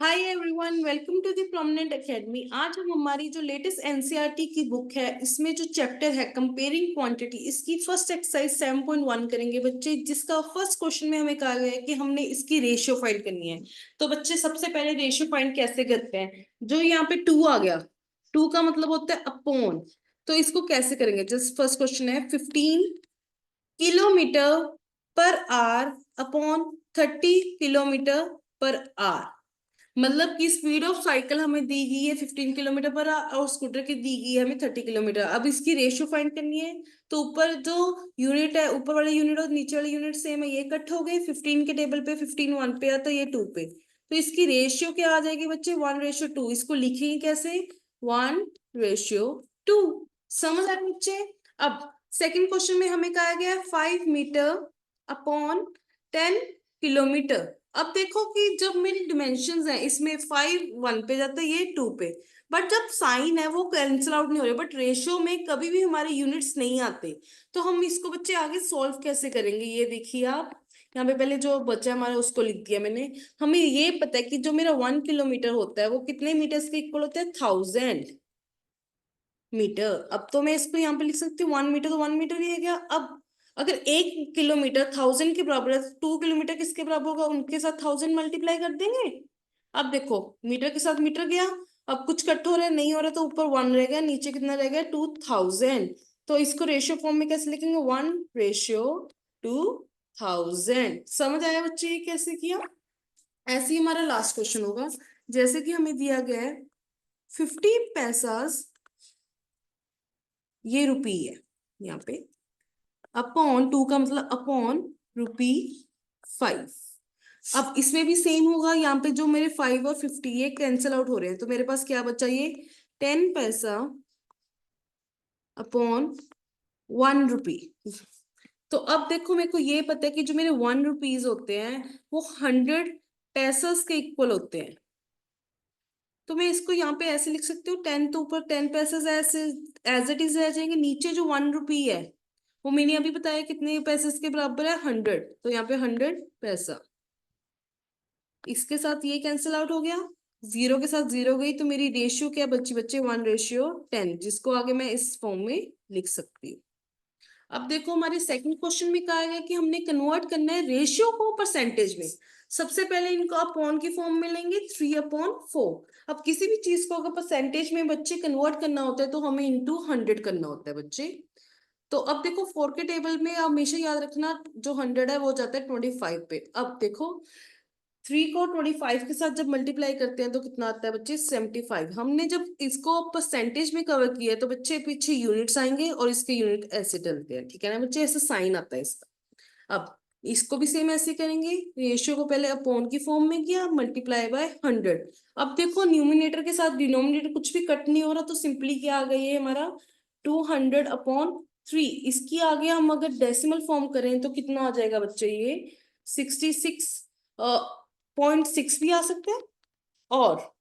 Hi everyone, welcome to the prominent academy. आज हम हमारी जो लेटेस्ट एनसीईआरटी की बुक है, इसमें जो चैप्टर है कंपेयरिंग क्वांटिटी, इसकी फर्स्ट एक्सरसाइज 7.1 करेंगे बच्चे। जिसका फर्स्ट क्वेश्चन में हमें कहा गया है कि हमने इसकी रेशियो फाइंड करनी है। तो बच्चे सबसे पहले रेशियो फाइंड कैसे करते हैं? जो यहाँ पे 2 आ गया, 2 का मतलब होता है अपॉन। तो इसको कैसे करेंगे? जस्ट फर्स्ट क्वेश्चन है 15 kilometre per hour upon 30 kilometre per hour. मतलब कि स्पीड ऑफ साइकिल हमें दी गई है 15 किलोमीटर पर और स्कूटर की दी गई है हमें 30 किलोमीटर। अब इसकी रेशियो फाइंड करनी है। तो ऊपर जो यूनिट है, ऊपर वाले यूनिट और नीचे वाले यूनिट सेम है, ये कट हो गए। 15 के टेबल पे 15 1 पे आता है, ये 2 पे। तो इसकी रेशियो क्या आ जाएगी बच्चे? 1:2। इसको लिखेंगे कैसे? 1:2। समझ आए बच्चे? अब सेकंड क्वेश्चन में हमें कहा गया 5 मीटर अपॉन 10 किलोमीटर। अब देखो कि जब मेरी डिमेंशंस हैं, इसमें 5 1 पे जाता है, ये 2 पे। बट जब साइन है वो कैंसिल आउट नहीं हो रहे, बट रेशियो में कभी भी हमारे यूनिट्स नहीं आते। तो हम इसको बच्चे आगे सॉल्व कैसे करेंगे? ये देखिए आप, यहाँ पे पहले जो बचा हमारा उसको लिख दिया मैंने। हमें ये पता है कि जो मेरा 1 किलोमीटर होता है वो कितने मीटर्स के इक्वल होता है? 1000 मीटर। अब तो मैं इसको यहाँ पे लिख सकती हूँ 1 मीटर, तो 1 मीटर ही है क्या? अब अगर 1 किलोमीटर 1000 के बराबर है, 2 किलोमीटर किसके बराबर होगा? उनके साथ 1000 मल्टीप्लाई कर देंगे। अब देखो, मीटर के साथ मीटर गया। अब कुछ कट हो रहा है, नहीं हो रहा, तो ऊपर 1 रह गया, नीचे कितना रह गया? 2000। तो इसको रेशियो फॉर्म में कैसे लिखेंगे? 1:2000। समझ आया बच्चे ये कैसे किया? ऐसे ही हमारा लास्ट क्वेश्चन होगा। जैसे कि हमें दिया गया है 50 पैसा, ये रुपी है यहाँ पे, अपॉन 2 का मतलब अपॉन ₹5। अब इसमें भी सेम होगा, यहाँ पे जो मेरे 5 और 50 ये कैंसिल आउट हो रहे हैं, तो मेरे पास क्या बचा? ये 10 पैसा अपॉन 1 रुपी। तो अब देखो, मेरे को ये पता है कि जो मेरे 1 रुपीज होते हैं वो 100 पैसा के इक्वल होते हैं। तो मैं इसको यहाँ पे ऐसे लिख सकती हूँ, 10 तो ऊपर 10 पैसे ऐसे एज इट इज रह जाएंगे। नीचे जो 1 रुपी है वो मैंने अभी बताया कितने पैसे के बराबर है? 100। तो यहाँ पे 100 पैसा, इसके साथ ये कैंसिल आउट हो गया, जीरो के साथ जीरो गई, तो मेरी रेशियो क्या बच्ची बच्चे? 1:10, जिसको आगे मैं इस फॉर्म में लिख सकती हूँ। अब देखो, हमारे सेकंड क्वेश्चन में कहा गया कि हमने कन्वर्ट करना है रेशियो को परसेंटेज में। सबसे पहले इनको अपॉन की फॉर्म में लेंगे, 3/4। अब किसी भी चीज को अगर परसेंटेज में बच्चे कन्वर्ट करना होता है तो हमें इंटू 100 करना होता है बच्चे। तो अब देखो, 4 के टेबल में हमेशा याद रखना, जो 100 है वो जाता है 25 पे। अब देखो, 3 को 25 के साथ जब मल्टीप्लाई करते हैं तो कितना आता है बच्चे? 75। हमने जब इसको परसेंटेज में कवर किया है तो बच्चे पीछे यूनिट्स आएंगे और इसके यूनिट ऐसे डलते हैं, ठीक है ना बच्चे? ऐसे साइन आता है इसका। अब इसको भी सेम ऐसे करेंगे, रेशियो को पहले अपॉन की फॉर्म में किया, मल्टीप्लाई बाय 100। अब देखो, न्यूमिनेटर के साथ डिनोमिनेटर कुछ भी कट नहीं हो रहा, तो सिंपली क्या आ गई है हमारा? 200/3। इसकी आगे हम अगर डेसिमल फॉर्म करें तो कितना आ जाएगा बच्चे? ये 66.6 भी आ सकते हैं, और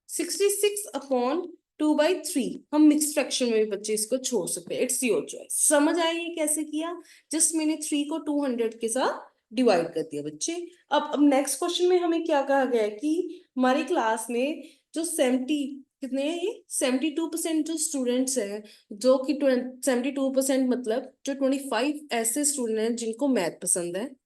66/2/3 हम मिक्स फ्रैक्शन में भी बच्चे इसको छोड़ सकते हैं। It's your choice. समझ आए ये कैसे किया? जस्ट मैंने 3 को 200 के साथ डिवाइड कर दिया बच्चे। अब नेक्स्ट क्वेश्चन में हमें क्या कहा गया है कि हमारी क्लास में जो 70 कितने हैं? ये 72% जो स्टूडेंट्स हैं, जो कि 72% मतलब जो 25 ऐसे स्टूडेंट हैं जिनको मैथ पसंद है।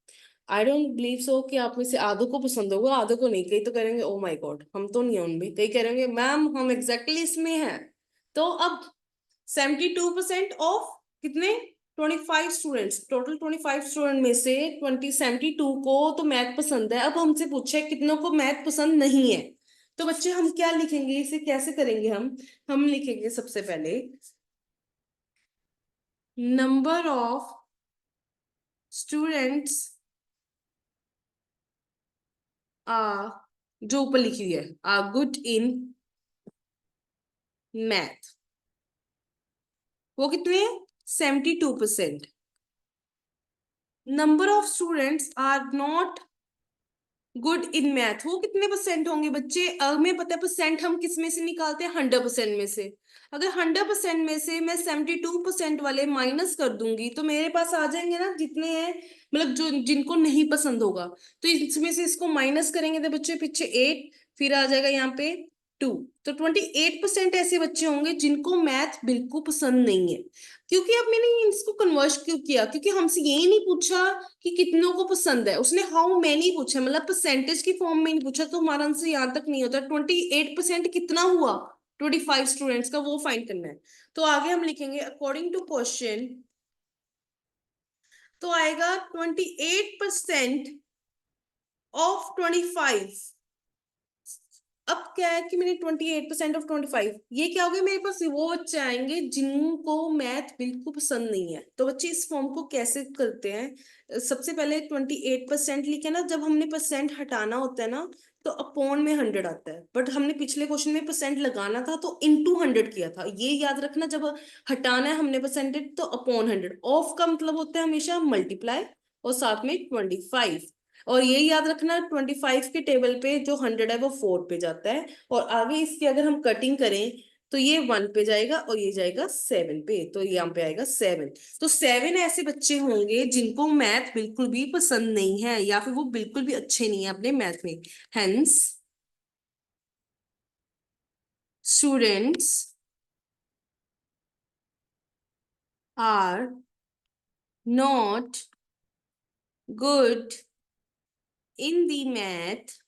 आई डोंट बिलीव सो कि आप में से आधों को पसंद होगा, आधों को नहीं। कई तो करेंगे ओ माय गॉड हम तो नहीं है उनमें, कई करेंगे मैम हम एग्जैक्टली इसमें हैं। तो अब 72% ऑफ कितने? 25 स्टूडेंट्स, टोटल 25 स्टूडेंट में से 72 को तो मैथ पसंद है। अब हमसे पूछे कितनों को मैथ पसंद नहीं है। तो बच्चे हम क्या लिखेंगे? इसे कैसे करेंगे हम लिखेंगे सबसे पहले नंबर ऑफ स्टूडेंट्स आ जो ऊपर लिखी हुई है आर गुड इन मैथ, वो कितने? 72%। Number of students are not good in math, वो कितने परसेंट होंगे बच्चे? हमें पता है परसेंट हम किस में से निकालते हैं? 100% में से। अगर 100% में से मैं 72% वाले माइनस कर दूंगी तो मेरे पास आ जाएंगे ना जितने हैं, मतलब जो जिनको नहीं पसंद होगा। तो इसमें से इसको माइनस करेंगे तो बच्चे पीछे 8, फिर आ जाएगा यहाँ पे 2। तो 28% ऐसे बच्चे होंगे जिनको मैथ बिल्कुल पसंद नहीं है। क्योंकि अब मैंने इसको कन्वर्ट क्यों किया, क्योंकि हमसे यही नहीं पूछा कि कितनों को पसंद है, उसने हाउ मैनी पूछा, मतलब परसेंटेज की फॉर्म में नहीं पूछा, तो हमारा आंसर यहाँ तक नहीं होता। 28% कितना हुआ, 25 स्टूडेंट्स का, वो फाइंड करना है। तो आगे हम लिखेंगे अकॉर्डिंग टू क्वेश्चन, तो आएगा 28% ऑफ 25। अब क्या है कि मैंने 28% ऑफ 25, ये क्या हो गया, मेरे पास वो बच्चे आएंगे जिनको मैथ बिल्कुल पसंद नहीं है। तो बच्चे इस फॉर्म को कैसे करते हैं, सबसे पहले 28% लिखे ना, जब हमने परसेंट हटाना होता है ना तो अपॉन में 100 आता है, बट हमने पिछले क्वेश्चन में परसेंट लगाना था तो इनटू 100 किया था। ये याद रखना, जब हटाना है हमने परसेंटेज तो अपॉन 100। ऑफ का मतलब होता है हमेशा मल्टीप्लाई और साथ में 25। और ये याद रखना 25 के टेबल पे जो 100 है वो 4 पे जाता है, और आगे इसकी अगर हम कटिंग करें तो ये 1 पे जाएगा और ये जाएगा 7 पे, तो यहाँ पे आएगा 7। तो 7 ऐसे बच्चे होंगे जिनको मैथ बिल्कुल भी पसंद नहीं है, या फिर वो बिल्कुल भी अच्छे नहीं है अपने मैथ में। Hence students are not good in the math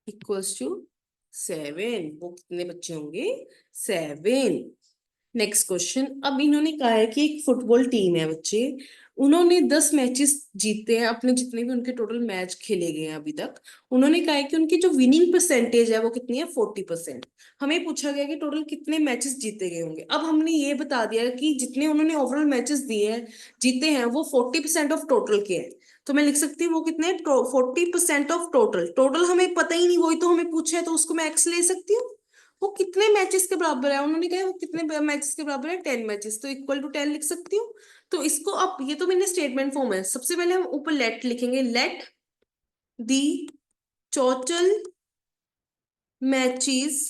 equals to 7। वो कितने बच्चे होंगे, 7। नेक्स्ट क्वेश्चन, अब इन्होंने कहा है कि एक फुटबॉल टीम है बच्चे, उन्होंने 10 मैचेस जीते हैं, अपने जितने भी उनके टोटल मैच खेले गए हैं अभी तक। उन्होंने कहा है कि उनकी जो विनिंग परसेंटेज है वो कितनी है, 40%। हमें पूछा गया कि टोटल कितने मैचेस जीते गए होंगे। अब हमने ये बता दिया कि जितने उन्होंने ओवरऑल मैचेस दिए हैं, जीते हैं, वो 40% ऑफ टोटल के हैं। तो मैं लिख सकती हूँ वो कितने, 40% ऑफ टोटल। टोटल हमें पता ही नहीं, वही तो हमें पूछा है, तो उसको मैं एक्स ले सकती हूँ। वो कितने मैचेस के बराबर है, उन्होंने कहा है वो कितने मैचेस के बराबर है, 10 मैचेस, तो इक्वल टू 10 लिख सकती हूँ। तो इसको अब, ये तो मैंने स्टेटमेंट फॉर्म है, सबसे पहले हम ऊपर लेट लिखेंगे, let the total matches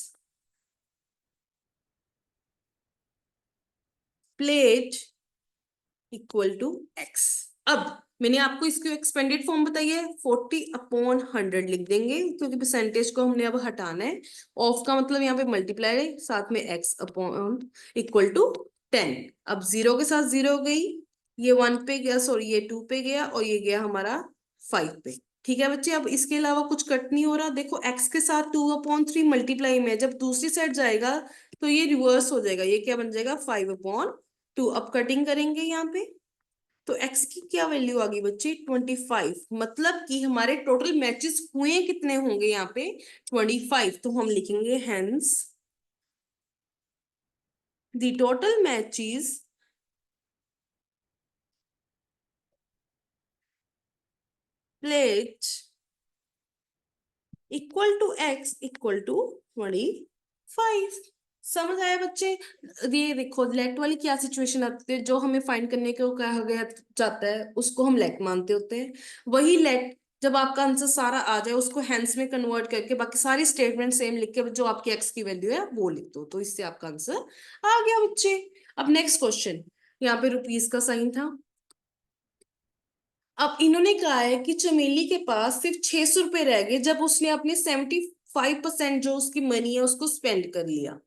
played equal to x. अब मैंने आपको इसकी एक्सपेंडेड फॉर्म बताई है, 40/100 लिख देंगे, क्योंकि परसेंटेज को हमने अब हटाना है। ऑफ का मतलब यहाँ पे मल्टीप्लाई, साथ में एक्स अपॉन इक्वल टू 10। अब जीरो के साथ जीरो गई, ये 1 पे गया, सॉरी ये 2 पे गया, और ये गया हमारा 5 पे। ठीक है बच्चे, अब इसके अलावा कुछ कट नहीं हो रहा। देखो एक्स के साथ 2/3 मल्टीप्लाई में जब दूसरी साइड जाएगा तो ये रिवर्स हो जाएगा, ये क्या बन जाएगा, 5/2। अब कटिंग करेंगे यहाँ पे, तो x की क्या वैल्यू आ गई बच्चे, 25। मतलब कि हमारे टोटल मैचेस हुए कितने होंगे यहाँ पे, 25। तो हम लिखेंगे hence the total matches played equal to x equal to 25। समझ आया बच्चे। ये देखो लेट वाली क्या सिचुएशन आती है, जो हमें फाइंड करने को कहा गया जाता है उसको हम लेट मानते होते हैं। वही लेट जब आपका आंसर सारा आ जाए उसको हैंस में कन्वर्ट करके बाकी सारी स्टेटमेंट सेम लिख के जो आपकी एक्स की वैल्यू है वो लिख दो, तो इससे आपका आंसर आ गया बच्चे। अब नेक्स्ट क्वेश्चन, यहाँ पे रुपीस का साइन था। अब इन्होंने कहा है कि चमेली के पास सिर्फ 600 रुपए रह गए जब उसने अपने 75% जो उसकी मनी है उसको स्पेंड कर लिया।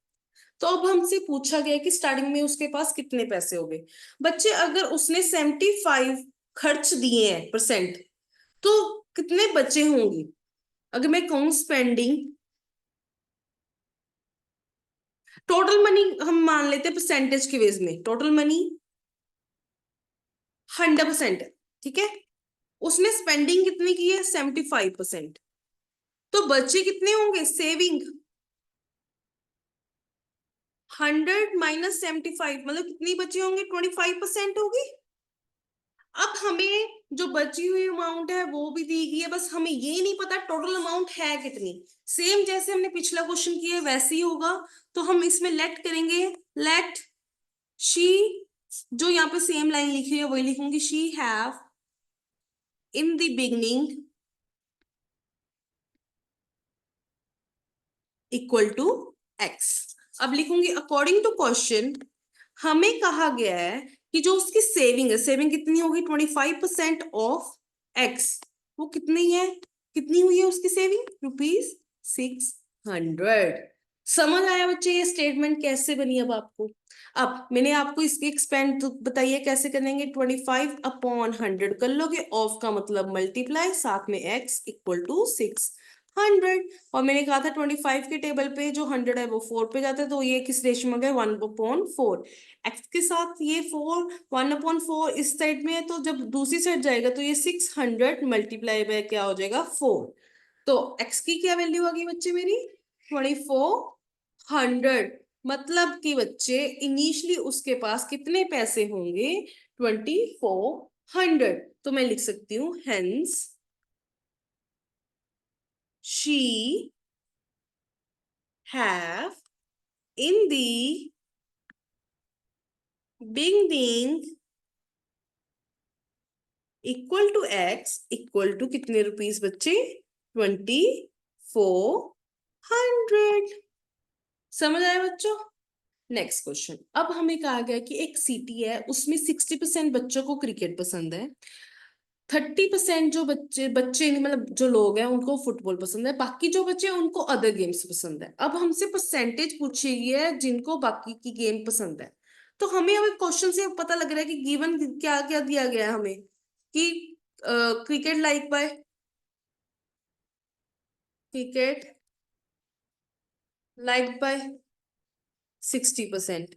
तो अब हमसे पूछा गया कि स्टार्टिंग में उसके पास कितने पैसे हो गए। बच्चे अगर उसने 75 खर्च दिए हैं परसेंट, तो कितने बचे होंगे। अगर मैं कहूं स्पेंडिंग, टोटल मनी हम मान लेते हैं परसेंटेज के बेस में, टोटल मनी 100% है, ठीक है। उसने स्पेंडिंग कितनी की है, 75%। तो बचे कितने होंगे, सेविंग 100 - 75, मतलब कितनी बची होंगी, 25% होगी। अब हमें जो बची हुई अमाउंट है वो भी दी गई है, बस हमें ये नहीं पता टोटल अमाउंट है कितनी। सेम जैसे हमने पिछला क्वेश्चन किया है वैसे ही होगा। तो हम इसमें लेट करेंगे, लेट शी, जो यहाँ पे सेम लाइन लिखी है वही लिखूंगी, she have in the beginning equal to x. अब लिखूंगी अकॉर्डिंग टू क्वेश्चन, हमें कहा गया है कि जो उसकी सेविंग है, सेविंग कितनी होगी, 25% ऑफ एक्स, वो कितनी है, कितनी हुई है उसकी सेविंग? ₹600। समझ आया बच्चे ये स्टेटमेंट कैसे बनी अब आपको? अब मैंने आपको इसकी एक्सपेंड बताइए कैसे करेंगे। 25/100 कर लोगे, ऑफ का मतलब मल्टीप्लाई, साथ में x इक्वल टू 600। और मैंने कहा था 25 के टेबल पे जो 100 है वो 4 पे जाता है, तो ये किस रेशियो में गए? 1/4। x के साथ ये 1/4 इस साइड में है, तो जब दूसरी साइड जाएगा तो ये 600 मल्टीप्लाई बाय क्या हो जाएगा? 4। तो x की क्या वैल्यू आ गई बच्चे मेरी? 2400। मतलब कि बच्चे इनिशियली उसके पास कितने पैसे होंगे? 2400। तो मैं लिख सकती हूँ hence she have in the beginning equal to x equal टू कितने रुपीस बच्चे? 2400। समझ आया बच्चों? Next question. अब हमें कहा गया कि एक सिटी है, उसमें 60% बच्चों को क्रिकेट पसंद है, 30% जो बच्चे बच्चे नहीं, मतलब जो लोग हैं उनको फुटबॉल पसंद है, बाकी जो बच्चे हैं उनको अदर गेम्स पसंद है। अब हमसे परसेंटेज पूछी गई है जिनको बाकी की गेम पसंद है। तो हमें अब क्वेश्चन से पता लग रहा है कि गिवन क्या क्या दिया गया है हमें कि cricket like by cricket like by 60%,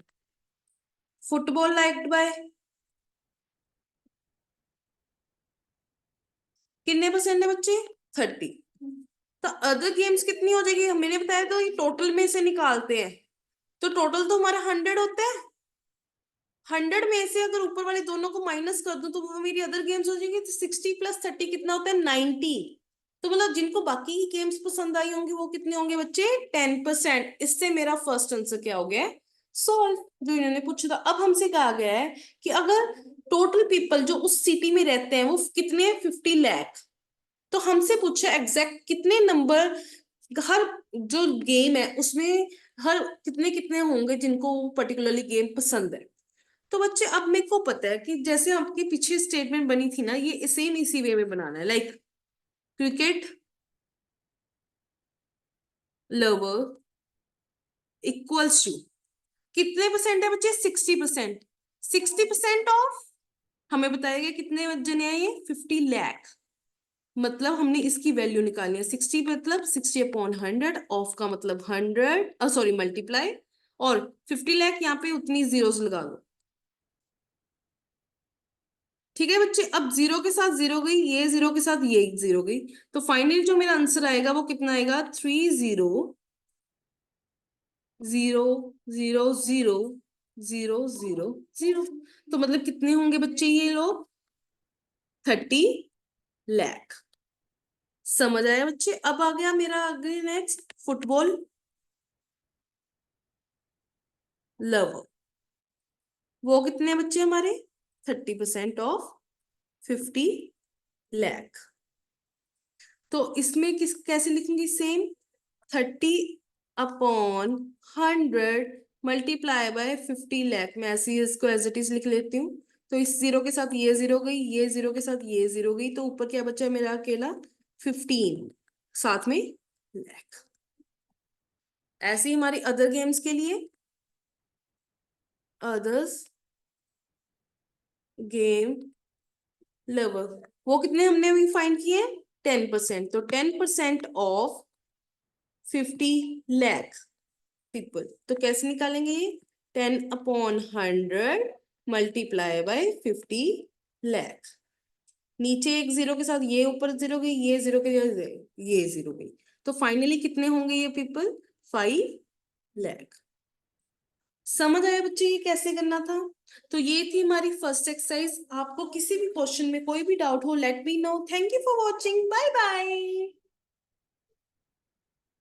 football liked by कितने परसेंट है बच्चे? 30। तो अदर गेम्स कितनी हो जाएगी? मैंने बताया तो ये टोटल में से निकालते हैं, तो टोटल तो हमारा 100 होता है। 100 में से अगर ऊपर वाले दोनों को माइनस कर दूं तो वो मेरी अदर गेम्स हो जाएंगी। तो 60 + 30 कितना होता है? 90। तो मतलब जिनको बाकी की गेम्स पसंद आई होंगी वो कितने होंगे बच्चे? 10%। इससे मेरा फर्स्ट आंसर क्या हो गया? सॉल्व। जो इन्होंने पूछा था। अब हमसे कहा गया है कि अगर टोटल पीपल जो उस सिटी में रहते हैं वो कितने? 50 लाख। तो हमसे पूछा एग्जैक्ट कितने नंबर, हर जो गेम है उसमें हर कितने कितने होंगे जिनको पर्टिकुलरली गेम पसंद है। तो बच्चे अब मेरे को पता है कि जैसे आपकी पीछे स्टेटमेंट बनी थी ना, ये सेम इसी वे में बनाना है। Like cricket lover equals to कितने परसेंट है बच्चे? 60%। 60% ऑफ हमें बताया गया कितने जने हैं? ये 50 लाख। मतलब हमने इसकी वैल्यू निकालनी है। 60 मतलब 60/100, ऑफ का मतलब 100, सॉरी मल्टीप्लाई, और 50 लाख यहाँ पे उतनी जीरोस लगा दो। ठीक है बच्चे, अब जीरो के साथ जीरो गई, ये जीरो के साथ ये जीरो गई, तो फाइनली जो मेरा आंसर आएगा वो कितना आएगा? 30000000। तो मतलब कितने होंगे बच्चे ये लोग? 30 लाख। समझ आया बच्चे? अब आ गया मेरा आगे नेक्स्ट, फुटबॉल लवर। वो कितने बच्चे हमारे? 30% ऑफ 50 लाख। तो इसमें किस कैसे लिखेंगे? Same 30/100 multiply by 50 lakh. मैं ऐसे ही इसको एज इट इज लिख लेती हूँ। तो इस जीरो के साथ ये जीरो गई, ये जीरो के साथ ये जीरो गई, तो ऊपर क्या बचा मेरा? अकेला 15, साथ में लाख। ऐसे ही हमारी अदर गेम्स के लिए, अदर्स गेम लवर, वो कितने हमने अभी फाइंड किए? 10%। तो 10% ऑफ 50 लाख पीपल। तो कैसे निकालेंगे ये? 10/100 मल्टीप्लाई बाय 50 लाख। नीचे एक जीरो के साथ ये ऊपर जीरो गई, ये जीरो के ये जीरो गई, तो फाइनली कितने होंगे ये पीपल? 5 लाख। समझ आया बच्चे ये कैसे करना था? तो ये थी हमारी फर्स्ट एक्सरसाइज। आपको किसी भी क्वेश्चन में कोई भी डाउट हो, let me know. Thank you for watching. Bye bye.